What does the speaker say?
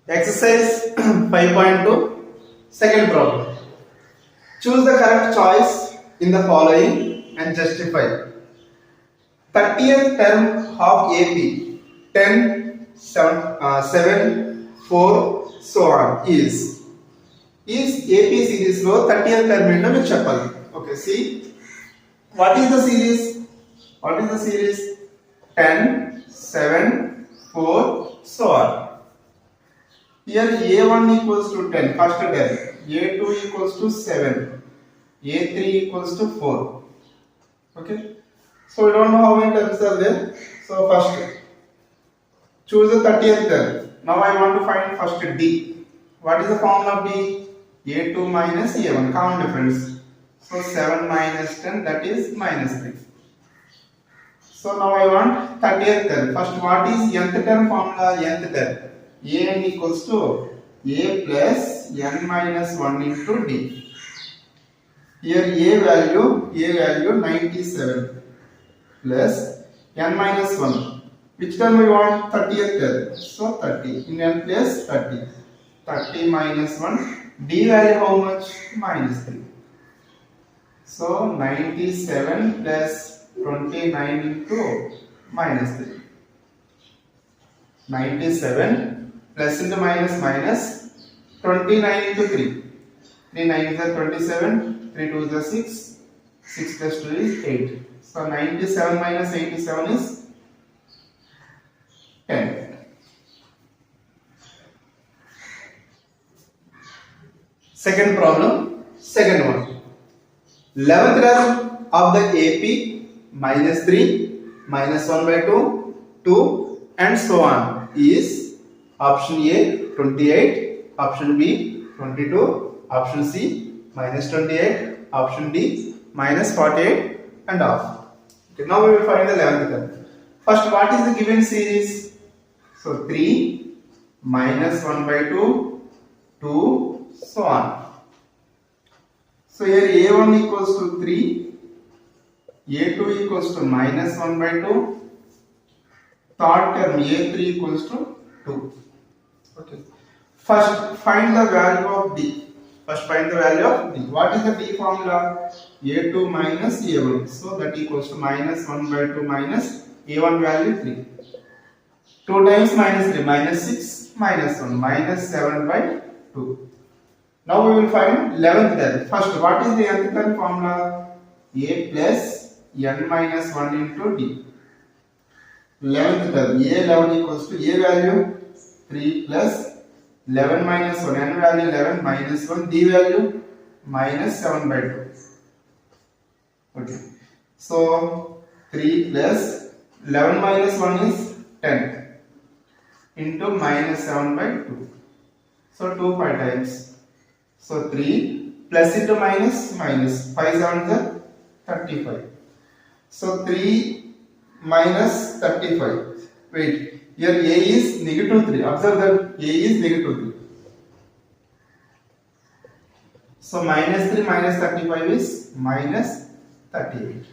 Exercise 5.2, second problem. Choose the correct choice in the following and justify. 30th term of AP 10, 7, 4, so on is AP series lo 30th term ఏంటో మీకు చెప్పాలి. Okay, see what is the series? What is the series? 10, 7, 4, so on. Here A1 equals to 10, first term. A2 equals to 7, A3 equals to 4. Okay, so we don't know how many terms are there. So first choose the 30th term. Now I want to find first D. What is the formula of D? A2 minus A1, common difference. So 7 minus 10, that is minus 3. So now I want 30th term. First, what is nth term formula? Nth term an equals to a plus n minus 1 into d. Here a value 97 plus n minus 1. Which term we want? 30th term. So 30 in n place 30. 30 minus 1. D value how much? Minus 3. So 97 plus 29 into minus 3. 97 plus into minus minus 29 into 3. 3 9 is 27, 3 2 is 6, 6 plus 2 is 8. So 97 minus 87 is 10. Second problem, second one. 11th term of the AP minus 3, minus 1 by 2, 2 and so on is option A 28, option B 22, option C minus 28, option D minus 48 and off. Okay, now we will find the 11th term. First, what is the given series? So 3 minus 1 by 2, 2, so on. So here A1 equals to 3, A2 equals to minus 1 by 2, third term A3 equals to 2. Okay. First, find the value of D. First, find the value of D. What is the D formula? A2 minus A1. So that equals to minus 1 by 2 minus A1 value 3. 2 times minus 3, minus 6, minus 1, minus 7 by 2. Now we will find 11th term. First, what is the nth term formula? A plus n minus 1 into D. 11th term, A11 equals to A value 3 plus 11 minus 1, n value 11 minus 1, D value minus 7 by 2. Okay, so 3 plus 11 minus 1 is 10 into minus 7 by 2. So 2 5 times. So 3 plus into minus minus 5 7 is 35. So 3 minus 35. Wait, here A is negative 3. Observe that A is negative 3. So minus 3 minus 35 is minus 38.